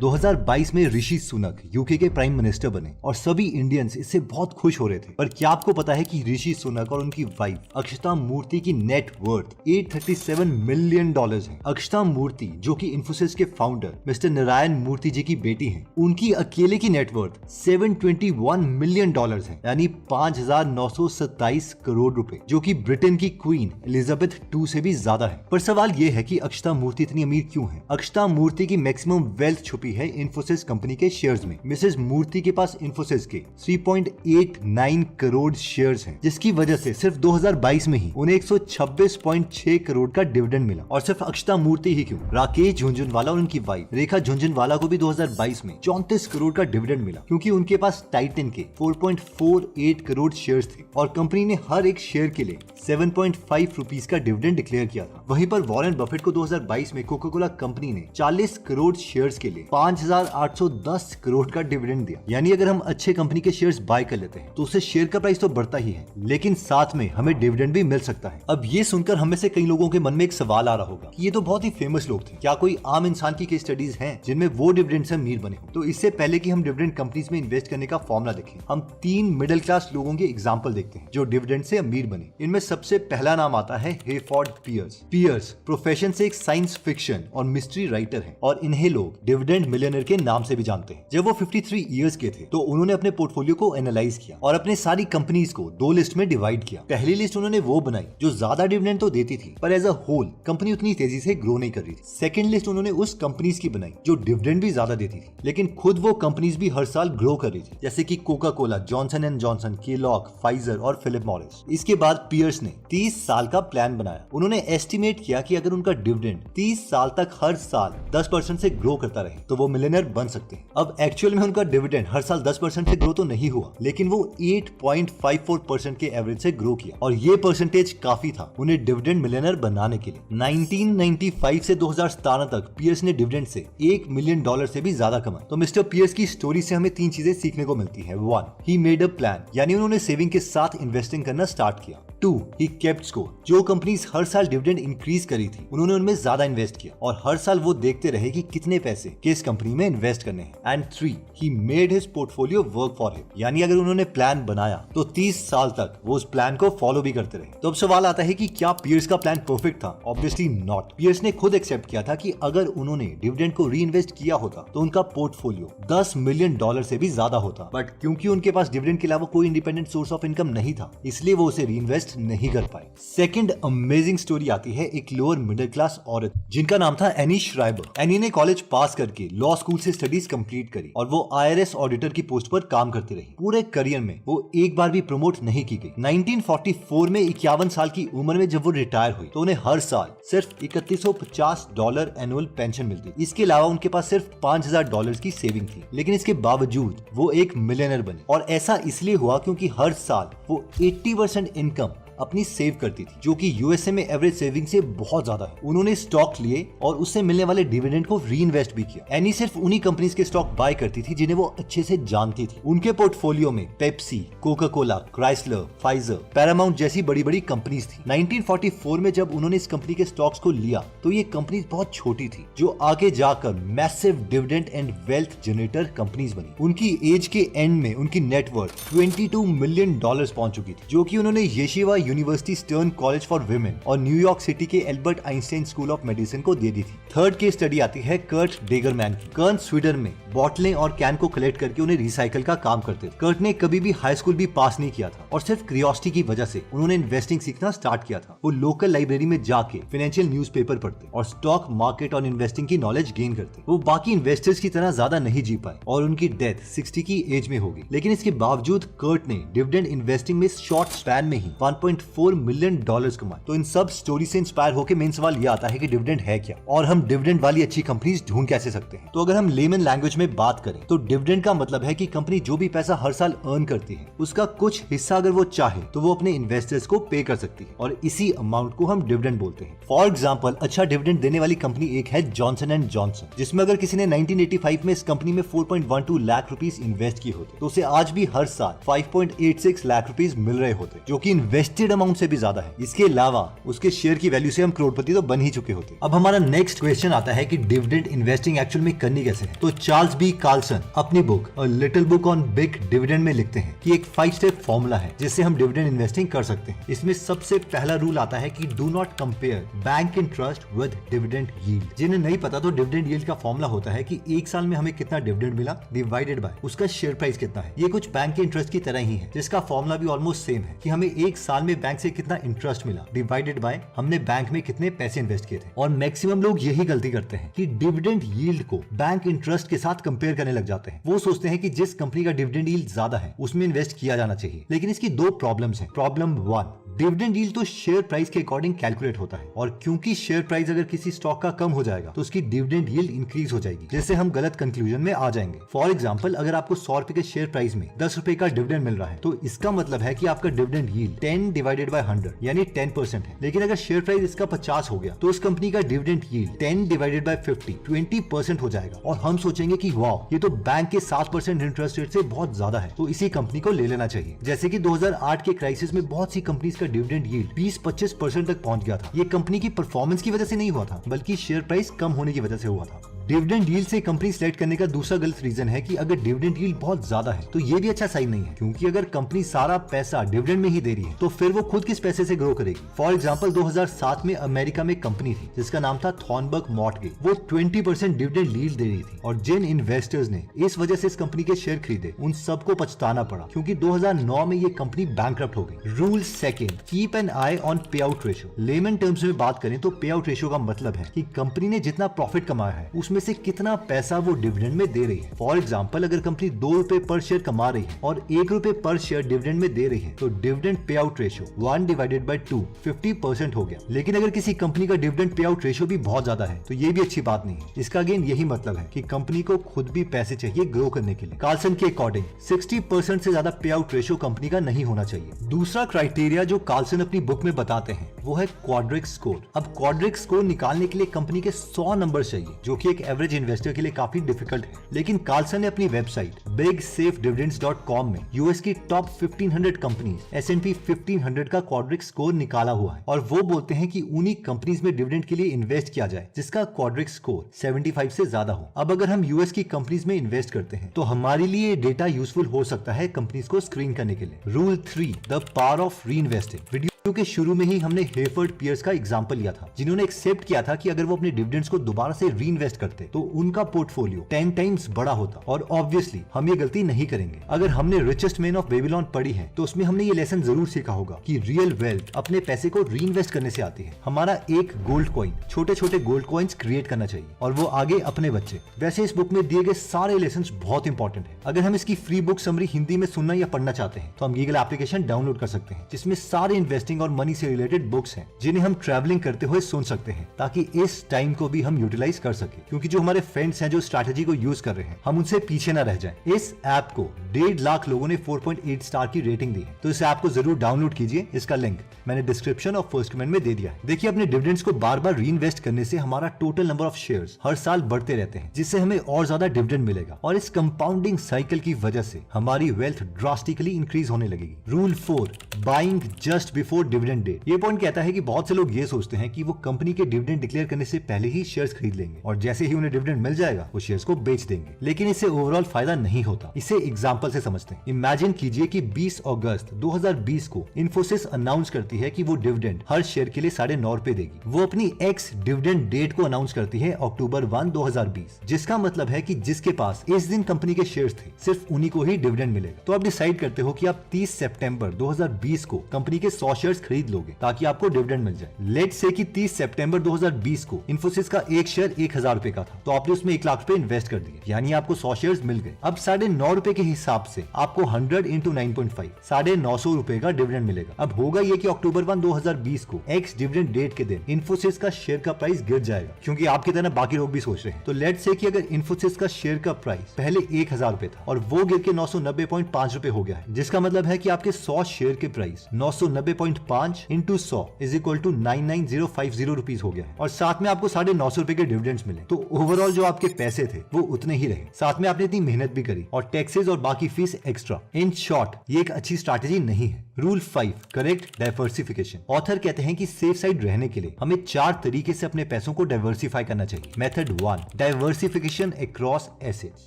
2022 में ऋषि सुनक यूके के prime minister बने और सभी इंडियंस इससे बहुत खुश हो रहे थे। पर क्या आपको पता है कि ऋषि सुनक और उनकी वाइफ अक्षता मूर्ति की नेट वर्थ $837 मिलियन है। अक्षता मूर्ति जो कि इन्फोसिस के फाउंडर मिस्टर नारायण मूर्ति जी की बेटी हैं, उनकी अकेले की नेट वर्थ $721 मिलियन है, यानी 5,927 करोड़ रुपए, जो कि ब्रिटेन की क्वीन एलिजाबेथ II से भी ज्यादा है। पर सवाल ये है कि अक्षता मूर्ति इतनी अमीर क्यों है? अक्षता मूर्ति की मैक्सिमम वेल्थ छुपी है इन्फोसिस कंपनी के शेयर्स में। मिसेस मूर्ति के पास इन्फोसिस के 3.89 करोड़ शेयर्स हैं, जिसकी वजह से सिर्फ 2022 में ही उन्हें 126.6 करोड़ का डिविडेंड मिला। और सिर्फ अक्षता मूर्ति ही क्यों, राकेश झुनझुनवाला और उनकी वाइफ रेखा झुनझुनवाला को भी 2022 में 34 करोड़ का डिविडेंड मिला, क्योंकि उनके पास टाइटन के 4.48 करोड़ शेयर्स थे और कंपनी ने हर एक शेयर के लिए 7.5 रुपीस का डिविडेंड डिक्लेयर किया था। वहीं पर वॉरेन बफेट को 2022 में कोका कोला कंपनी ने 40 करोड़ शेयर्स के लिए 5,810 करोड़ का डिविडेंड दिया। यानी अगर हम अच्छे कंपनी के शेयर्स बाय कर लेते हैं तो उससे शेयर का प्राइस तो बढ़ता ही है, लेकिन साथ में हमें डिविडेंड भी मिल सकता है। अब ये सुनकर हम में से कई लोगों के मन में एक सवाल आ रहा होगा कि ये तो बहुत ही फेमस लोग थे, क्या कोई आम इंसान की केस स्टडीज हैं जिनमें वो डिविडेंड से अमीर बने हो? तो इससे पहले कि हम डिविडेंड कंपनीज में इन्वेस्ट करने का फॉर्मूला देखें, हम 3 मिडिल क्लास लोगों के एग्जाम्पल देखते हैं जो डिविडेंड से अमीर बने। इनमें सबसे पहला नाम आता है हेफोर्ड पियर्स। पियर्स प्रोफेशन से एक साइंस फिक्शन और मिस्ट्री राइटर हैं और इन्हें लोग डिविडेंड मिलियनर के नाम से भी जानते हैं। जब वो 53 इयर्स के थे तो उन्होंने अपने पोर्टफोलियो को एनालाइज किया और अपने सारी कंपनीज को 2 लिस्ट में डिवाइड किया। पहली लिस्ट उन्होंने वो बनाई जो ज्यादा डिविडेंड तो देती थी पर एज अ होल कंपनी उतनी तेजी से ग्रो नहीं कर रही थी। सेकंड लिस्ट उन्होंने उस कंपनीज की बनाई जो डिविडेंड भी ज्यादा देती थी, लेकिन खुद वो कंपनीज भी हर साल ग्रो कर रही थी, जैसे कि Coca Cola, Johnson and Johnson, Kellogg, Pfizer और फिलिप मॉरिस। इसके बाद पियर्स ने 30 साल का प्लान बनाया। उन्होंने एस्टिमेट किया कि अगर उनका डिविडेंड 30 साल तक हर साल 10% से ग्रो करता रहे तो वो मिलियनर बन सकते हैं। अब एक्चुअल में उनका डिविडेंड हर साल 10% से ग्रो तो नहीं हुआ, लेकिन वो 8.54% के एवरेज से ग्रो किया और ये परसेंटेज काफी था उन्हें डिविडेंड मिलियनर बनाने के लिए। 1995 से 2017 तक पियर्स ने डिविडेंड से $1 मिलियन से भी ज्यादा कमाए। तो मिस्टर पियर्स की स्टोरी से हमें 3 चीजें सीखने को मिलती है। 1, ही मेड अ प्लान, यानी उन्होंने सेविंग के साथ इन्वेस्टिंग करना स्टार्ट किया। 2, ही केप्ट स्कोर, जो कंपनीज हर साल डिविडेंड इंक्रीज करी थी उन्होंने उनमें ज्यादा इन्वेस्ट किया और हर साल वो देखते रहे कि कितने पैसे किस कंपनी में इन्वेस्ट करने हैं। And 3, he made his portfolio work for him, यानी अगर उन्होंने प्लान बनाया तो 30 साल तक वो उस प्लान को फॉलो भी करते रहे। तो अब सवाल आता है कि क्या पियर्स का प्लान परफेक्ट था? Obviously not. पियर्स ने खुद एक्सेप्ट किया था कि अगर उन्होंने डिविडेंड को री इन्वेस्ट किया होता तो उनका पोर्टफोलियो $10 मिलियन से भी ज्यादा होता, बट क्योंकि उनके पास डिविडेंड के अलावा कोई इंडिपेंडेंट सोर्स ऑफ इनकम नहीं था, इसलिए वो उसे री इन्वेस्ट नहीं कर पाए। सेकंड अमेजिंग स्टोरी आती है एक लोअर मिडिल क्लास औरत जिनका नाम था एनी श्राइबर। एनी ने कॉलेज पास करके लॉ स्कूल से स्टडीज कंप्लीट करी और वो IRS ऑडिटर की पोस्ट पर काम करती रही। पूरे करियर में वो एक बार भी प्रमोट नहीं की गई। 1944 में 51 साल की उम्र में जब वो रिटायर हुई तो उन्हें हर साल सिर्फ $3150 एनुअल पेंशन मिलती। इसके अलावा उनके पास सिर्फ $5000 की सेविंग थी, लेकिन इसके बावजूद वो एक मिलियनर बनी। और ऐसा इसलिए हुआ क्योंकि हर साल वो 80% इनकम अपनी सेव करती थी, जो कि यूएसए में एवरेज सेविंग से बहुत ज्यादा है। उन्होंने स्टॉक लिए और उससे मिलने वाले डिविडेंड को री इन्वेस्ट भी किया। एनी सिर्फ उन्हीं कंपनीज के स्टॉक बाय करती थी जिन्हें वो अच्छे से जानती थी। उनके पोर्टफोलियो में Pepsi, Coca Cola, Chrysler, Pfizer, Paramount जैसी बड़ी बड़ी कंपनीज थी। 1944 में जब उन्होंने इस कंपनी के स्टॉक्स को लिया तो ये कंपनीज बहुत छोटी थी, जो आगे जाकर massive dividend and wealth generator companies बनी। उनकी एज के एंड में उनकी नेटवर्थ $22 मिलियन पहुंच चुकी थी, जो कि उन्होंने Yeshiva university Stern college for women और न्यूयॉर्क सिटी के Albert Einstein school of medicine को दे दी थी। थर्ड केस स्टडी आती है कर्ट डेगरमैन की। कर्ट स्वीडन में बॉटलें और कैन को कलेक्ट करके उन्हें रिसाइकल का काम करते थे। कर्ट ने कभी भी हाई स्कूल भी पास नहीं किया था और सिर्फ क्यूरियोसिटी की वजह से उन्होंने इन्वेस्टिंग सीखना स्टार्ट किया था। वो लोकल लाइब्रेरी में जाके फाइनेंशियल न्यूज़पेपर पढ़ते और स्टॉक मार्केट और इन्वेस्टिंग की नॉलेज गेन करते। वो बाकी इन्वेस्टर्स की तरह ज्यादा नहीं जी पाए और उनकी डेथ 60 की एज में होगी, लेकिन इसके बावजूद कर्ट ने डिविडेंड इन्वेस्टिंग में शॉर्ट स्पैन में ही $1.4 मिलियन कमाए। तो इन सब स्टोरी से इंस्पायर होकर मेन सवाल ये आता है कि डिविडेंड है क्या और हम डिविडेंड वाली अच्छी कंपनीज ढूंढ कैसे सकते हैं। तो अगर हम लेमन लैंग्वेज में बात करें तो डिविडेंड का मतलब है कि कंपनी जो भी पैसा हर साल अर्न करती है उसका कुछ हिस्सा अगर वो चाहे तो वो अपने इन्वेस्टर्स को पे कर सकती है और इसी अमाउंट को हम डिविडेंड बोलते हैं। फॉर एग्जाम्पल, अच्छा डिविडेंड देने वाली कंपनी एक है जॉनसन एंड जॉनसन, जिसमें अगर किसी ने 1985 में इस कंपनी में 4.12 लाख रुपीस इन्वेस्ट किए होते तो उसे आज भी हर साल 5.86 लाख रुपीस मिल रहे होते, जो कि इन्वेस्टेड लिमिटेड अमाउंट से भी ज्यादा है। इसके अलावा उसके शेयर की वैल्यू से हम करोड़पति तो बन ही चुके होते। अब हमारा नेक्स्ट क्वेश्चन आता है कि डिविडेंड इन्वेस्टिंग एक्चुअल में करनी कैसे है। तो चार्ल्स बी कार्लसन अपनी book a little book on big dividend में लिखते हैं कि एक 5 स्टेप फॉर्मूला है जिससे हम डिविडेंड इन्वेस्टिंग कर सकते हैं। इसमें सबसे पहला रूल आता है कि do not compare bank interest with dividend yield. जिन्हें नहीं पता तो डिविडेंड यील्ड का फॉर्मूला होता है कि एक साल में हमें कितना डिविडेंड मिला डिवाइडेड बाय उसका शेयर प्राइस कितना है। ये कुछ बैंक के इंटरेस्ट की तरह ही है, जिसका फॉर्मूला भी ऑलमोस्ट सेम है कि हमें एक साल में बैंक से कितना इंटरेस्ट मिला डिवाइडेड बाय हमने बैंक में कितने पैसे इन्वेस्ट किए थे। और मैक्सिमम लोग यही गलती करते हैं कि डिविडेंड यील्ड को बैंक इंटरेस्ट के साथ कंपेयर करने लग जाते हैं। वो सोचते हैं कि जिस कंपनी का डिविडेंड यील्ड ज्यादा है उसमें इन्वेस्ट किया जाना चाहिए, लेकिन इसकी दो प्रॉब्लम्स हैं। प्रॉब्लम 1, डिविडेंड यील्ड तो शेयर प्राइस के अकॉर्डिंग कैलकुलेट होता है और क्योंकि शेयर प्राइस अगर किसी स्टॉक का कम हो जाएगा तो उसकी डिविडेंड यील्ड इंक्रीज हो जाएगी, जिससे हम गलत कंक्लूजन में आ जाएंगे। फॉर एग्जांपल, अगर आपको 100 रुपए के शेयर प्राइस में 10 रुपए का डिविडेंड मिल रहा है तो इसका मतलब है कि आपका डिविडेंड यील्ड 10 डिवाइडेड बाय 100 यानी 10% है। लेकिन अगर शेयर प्राइस इसका 50 हो गया तो उस कंपनी का डिविडेंड यील्ड 10 डिवाइडेड बाय 50 20% हो जाएगा और हम सोचेंगे कि वाह, ये तो बैंक के 7% इंटरेस्ट रेट से बहुत ज्यादा है, तो इसी कंपनी को ले लेना चाहिए। जैसे कि 2008 के क्राइसिस में बहुत सी कंपनीज का डिविडेंड यील्ड 20-25% तक पहुंच गया था। ये कंपनी की परफॉर्मेंस की वजह से नहीं हुआ था, बल्कि शेयर प्राइस कम होने की वजह से हुआ था। डिविडेंड यील्ड से कंपनी सिलेक्ट करने का दूसरा गलत रीजन है कि अगर डिविडेंड यील्ड बहुत ज्यादा है तो ये भी अच्छा साइन नहीं है, क्योंकि अगर कंपनी सारा पैसा डिविडेंड में ही दे रही है तो फिर वो खुद किस पैसे से ग्रो करेगी। फॉर एग्जांपल, 2007 में अमेरिका में कंपनी थी जिसका नाम था थॉर्नबर्ग मॉर्टगेज। वो 20% डिविडेंड यील्ड दे रही थी और जिन इन्वेस्टर्स ने इस वजह से इस कंपनी के शेयर खरीदे उन सबको पछताना पड़ा, क्योंकि 2009 में ये कंपनी बैंकरप्ट हो गई। Rule second, keep an I on पे आउट रेशियो। लेमन टर्म्स में बात करें तो पे आउट रेशियो का मतलब है कि कंपनी ने जितना प्रॉफिट कमाया है उसमें से कितना पैसा वो डिविडेंड में दे रही है। फॉर एग्जांपल, अगर कंपनी 2 रुपए पर शेयर कमा रही है और 1 रुपए पर शेयर डिविडेंड में दे रही है तो dividend pay out ratio 1 divided by 2 50% हो गया। लेकिन अगर किसी कंपनी का डिविडेंड पे आउट रेशियो भी बहुत ज्यादा है तो ये भी अच्छी बात नहीं है। इसका अगेन यही मतलब है कि कंपनी को खुद भी पैसे चाहिए ग्रो करने के लिए। कार्लसन के अकॉर्डिंग 60% से ज्यादा पे आउट रेशियो कंपनी का नहीं होना चाहिए। दूसरा क्राइटेरिया जो कार्लसन अपनी बुक में बताते हैं वो है क्वाड्रिक स्कोर। अब क्वाड्रिक स्कोर निकालने के लिए कंपनी के 100 नंबर चाहिए, जो कि एक एवरेज इन्वेस्टर के लिए काफी डिफिकल्ट है। लेकिन कार्लसन ने अपनी वेबसाइट bigsafedividends.com में यूएस की टॉप 1500 कंपनीज S&P 1500 का क्वाड्रिक स्कोर निकाला हुआ है और वो बोलते हैं कि उन्हीं कंपनीज में डिविडेंड के लिए इन्वेस्ट किया जाए जिसका क्वाड्रिक स्कोर 75 से ज्यादा हो। अब अगर हम यूएस की कंपनीज में इन्वेस्ट करते हैं तो हमारे लिए डेटा यूजफुल हो सकता है कंपनीज को स्क्रीन करने के लिए। रूल 3, द पावर ऑफ री इन्वेस्टिंग। वीडियो के शुरू में ही हमने हेफर्ड पियर्स का एग्जांपल लिया था, जिन्होंने एक्सेप्ट किया था कि अगर वो अपने डिविडेंड्स को दोबारा से री इन्वेस्ट करते तो उनका पोर्टफोलियो 10 टाइम्स बड़ा होता। और ऑब्वियसली हम ये गलती नहीं करेंगे। अगर हमने रिचेस्ट मैन ऑफ बेबीलोन पढ़ी है तो उसमें हमने ये लेसन जरूर सीखा होगा कि रियल वेल्थ अपने पैसे को री इन्वेस्ट करने से आती है। हमारा एक गोल्ड कॉइन, छोटे छोटे गोल्ड कॉइन्स क्रिएट करना चाहिए और वो आगे अपने बच्चे। वैसे इस बुक में दिए गए सारे लेसन बहुत इंपॉर्टेंट है। अगर हम इसकी फ्री बुक समरी हिंदी में सुनना या पढ़ना चाहते हैं तो हम गूगल एप्लीकेशन डाउनलोड कर सकते हैं, जिसमें सारे इन्वेस्टिंग और मनी से रिलेटेड बुक्स हैं जिन्हें हम ट्रैवलिंग करते हुए सुन सकते हैं, ताकि इस टाइम को भी हम यूटिलाइज कर सके। क्योंकि जो हमारे फ्रेंड्स हैं जो स्ट्रैटेजी को यूज कर रहे हैं, हम उनसे पीछे ना रह जाएं। इस ऐप को 1.5 लाख लोगों ने 4.8 स्टार की रेटिंग दी है, तो इस ऐप को जरूर डाउनलोड कीजिए। इसका लिंक मैंने डिस्क्रिप्शन और फर्स्ट कमेंट में दे दिया है। देखिए, अपने डिविडेंड्स को बार बार री इन्वेस्ट करने से हमारा टोटल नंबर ऑफ शेयर्स हर साल बढ़ते रहते हैं, जिससे हमें और ज्यादा डिविडेंड मिलेगा और इस कंपाउंडिंग साइकिल की वजह से हमारी वेल्थ ड्रास्टिकली इंक्रीज होने लगेगी। Rule 4, buying just before dividend date. ये पॉइंट कहता है कि बहुत से लोग ये सोचते हैं कि वो कंपनी के डिविडेंड डिक्लेयर करने से पहले ही शेयर्स खरीद लेंगे और जैसे ही उन्हें डिविडेंड मिल जाएगा वो शेयर्स को बेच देंगे, लेकिन इससे ओवरऑल फायदा नहीं होता। इसे एग्जांपल से समझते हैं। इमेजिन कीजिए कि 20 अगस्त 2020 को इन्फोसिस अनाउंस करती है कि वो डिविडेंड हर शेयर के लिए 9.5 रुपए देगी। वो अपनी एक्स डिविडेंड डेट को अनाउंस करती है अक्टूबर 1, 2020, जिसका मतलब है कि जिसके पास इस दिन कंपनी के शेयर्स थे सिर्फ उन्हीं को ही डिविडेंड मिलेगा। तो आप डिसाइड करते हो कि आप 30 सितंबर 2020 को कंपनी के 100 शेयर्स खरीद लोगे ताकि आपको डिविडेंड मिल जाए। लेट्स से कि 30 सितंबर 2020 को इन्फोसिस का एक शेयर 1000 रुपए का था, तो आपने उसमें 1 लाख रुपए इन्वेस्ट कर दिए, यानी आपको 100 शेयर्स मिल गए। अब 9.5 रुपए के हिसाब से आपको 100 into 9.5 950 रुपए का डिविडेंड मिलेगा। अब होगा ये कि अक्टूबर 1, 2020 को एक्स डिविडेंड डेट के दिन इन्फोसिस का शेयर का प्राइस गिर जाएगा, क्योंकि आपकी तरह बाकी लोग भी सोच रहे हैं। तो लेट्स से कि अगर इन्फोसिस का शेयर का प्राइस पहले 1000 रुपए था और वो गिर के 990.5 रुपए हो गया है, जिसका मतलब है कि आपके 100 शेयर के price 990.5 into 100 is equal to 99050 rupees हो गया है और साथ में आपको 950 रुपए के डिविडेंड्स मिले। तो ओवरऑल जो आपके पैसे थे वो उतने ही रहे, साथ में आपने इतनी मेहनत भी करी और टैक्सेस और बाकी फीस एक्स्ट्रा। इन शॉर्ट, ये एक अच्छी स्ट्रैटेजी नहीं है। Rule 5 correct diversification. ऑथर कहते हैं कि सेफ साइड रहने के लिए हमें 4 तरीके से अपने पैसों को डाइवर्सिफाई करना चाहिए। Method 1 diversification across assets.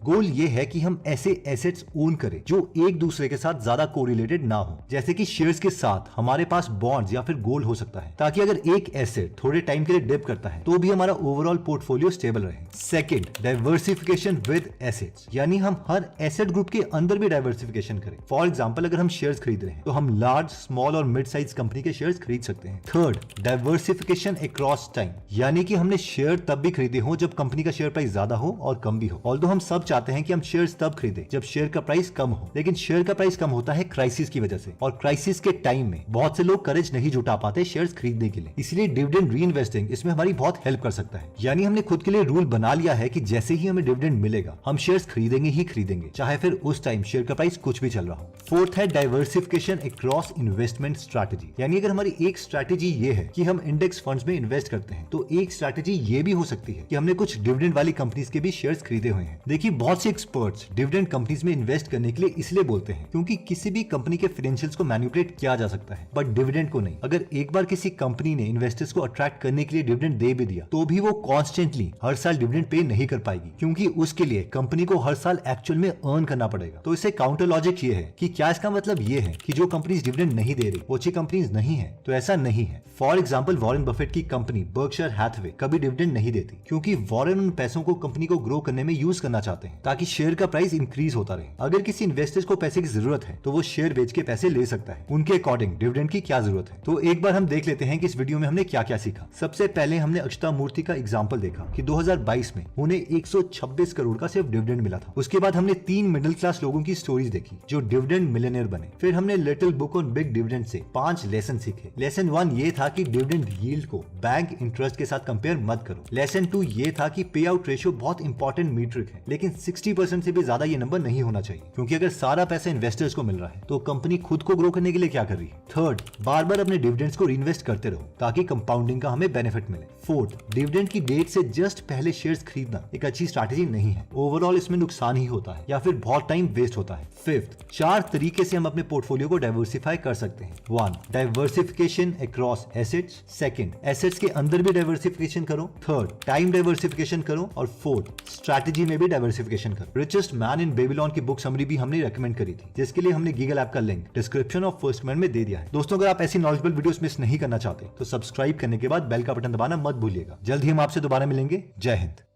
Goal ये है कि हम ऐसे एसेट्स ओन करें जो एक दूसरे के साथ ज्यादा कोरिलेटेड ना हो, जैसे कि शेयर्स के साथ हमारे पास बॉन्ड्स या फिर गोल्ड हो सकता है, ताकि अगर एक एसेट थोड़े टाइम के लिए डिप करता है तो भी हमारा ओवरऑल पोर्टफोलियो स्टेबल रहे। सेकंड डाइवर्सिफिकेशन विद एसेट्स, यानी हम हर एसेट ग्रुप के अंदर भी डाइवर्सिफिकेशन करें। फॉर एग्जांपल अगर हम शेयर्स खरीद रहे हैं तो हम लार्ज, स्मॉल और मिड साइज कंपनी के शेयर्स खरीद सकते हैं। थर्ड डाइवर्सिफिकेशन अक्रॉस टाइम, यानी कि हमने शेयर तब भी खरीदे हो जब कंपनी का शेयर प्राइस ज्यादा हो और कम भी हो। ऑल्दो हम सब चाहते हैं कि हम शेयर्स तब खरीदें जब शेयर का प्राइस कम हो, लेकिन शेयर का प्राइस कम होता है क्राइसिस की वजह से, और क्राइसिस के टाइम में बहुत से लोग करेज नहीं जुटा पाते शेयर्स खरीदने के लिए। इसलिए डिविडेंड री इन्वेस्टिंग इसमें हमारी बहुत हेल्प कर सकता है। यानी हमने खुद के लिए रूल बना लिया है कि जैसे ही हमें डिविडेंड मिलेगा हम शेयर्स खरीदेंगे ही खरीदेंगे, चाहे फिर उस टाइम शेयर का प्राइस कुछ भी चल रहा हो। फोर्थ है डाइवर्सिफिकेशन अक्रॉस इन्वेस्टमेंट स्ट्रैटेजी, यानी अगर हमारी एक स्ट्रैटेजी ये है कि हम इंडेक्स फंड्स में इन्वेस्ट करते हैं, तो एक स्ट्रैटेजी ये भी हो सकती है कि हमने कुछ डिविडेंड वाली कंपनीज के भी शेयर्स खरीदे हुए हैं। देखिए बहुत से एक्सपर्ट्स डिविडेंड कंपनीज में इन्वेस्ट करने के लिए इसलिए बोलते हैं क्योंकि किसी भी कंपनी के फाइनेंशियल्स को मैनिपुलेट किया जा सकता है, बट डिविडेंड को नहीं। अगर एक बार किसी कंपनी ने इन्वेस्टर्स को अट्रैक्ट करने के लिए डिविडेंड दे भी दिया तो भी वो कॉन्स्टेंटली हर साल डिविडेंड पे नहीं कर पाएगी, क्योंकि उसके लिए कंपनी को हर साल एक्चुअल में अर्न करना पड़ेगा। तो इससे काउंटर लॉजिक ये है कि क्या इसका मतलब ये है कि जो कंपनीज डिविडेंड नहीं दे रही वो अच्छी कंपनीज नहीं है? तो ऐसा नहीं है। फॉर एग्जांपल वॉरेन बफेट की कंपनी बर्कशायर हैथवे कभी डिविडेंड नहीं देती, क्योंकि वॉरेन उन पैसों को कंपनी को ग्रो करने में यूज करना चाहते हैं ताकि शेयर का प्राइस इंक्रीज होता रहे। अगर किसी इन्वेस्टर्स को पैसे की जरूरत है तो वो शेयर बेच के पैसे ले सकता है। उनके अकॉर्डिंग डिविडेंड की क्या जरूरत है, तो एक बार हम देख लेते हैं कि इस वीडियो में हमने क्या क्या सीखा। सबसे पहले हमने अक्षता मूर्ति का एग्जाम्पल देखा कि 2022 में उन्हें 126 करोड़ का सिर्फ डिविडेंड मिला था। उसके बाद हमने 3 मिडिल क्लास लोगों की स्टोरीज देखी जो डिविडेंड मिलियनेयर बने। फिर हमने little book on big dividend से 5 लेसन सीखे। लेसन 1 ये था कि डिविडेंड यील्ड को बैंक इंटरेस्ट के साथ कंपेयर मत करो। लेसन 2 ये था कि पे आउट रेशियो बहुत इंपॉर्टेंट मीट्रिक है, लेकिन 60% से भी ज्यादा ये नंबर नहीं होना चाहिए, क्योंकि अगर सारा पैसा इन्वेस्टर्स को मिल रहा है तो कंपनी खुद को ग्रो करने के लिए क्या कर रही है। थर्ड, बार बार अपने डिविडेंड्स को रीइन्वेस्ट करते रहो ताकि कंपाउंडिंग का हमें बेनिफिट मिले। फोर्थ, डिविडेंड की डेट से जस्ट पहले शेयर्स खरीदना एक अच्छी स्ट्रैटेजी नहीं है। ओवरऑल इसमें नुकसान ही होता है या फिर बहुत टाइम वेस्ट होता है। फिफ्थ, 4 तरीके से हम अपने पोर्टफोलियो को डाइवर्सिफाई कर सकते हैं। 1 diversification across assets. Second, assets के अंदर भी डाइवर्सिफिकेशन करो। थर्ड, टाइम डाइवर्सिफिकेशन करो। और फोर्थ, स्ट्रैटेजी में भी डाइवर्सिफिकेशन करो। रिचेस्ट मैन इन बेबीलोन की बुक समरी भी हमने रेकमेंड करी थी, जिसके लिए हमने गीगल ऐप का लिंक डिस्क्रिप्शन और फर्स्ट कमेंट में दे दिया है। दोस्तों अगर आप ऐसी नॉलेजेबल वीडियोस मिस नहीं करना चाहते तो सब्सक्राइब करने के बाद बेल का बटन दबाना मत भूलिएगा। जल्द ही हम आपसे दोबारा मिलेंगे। जय हिंद।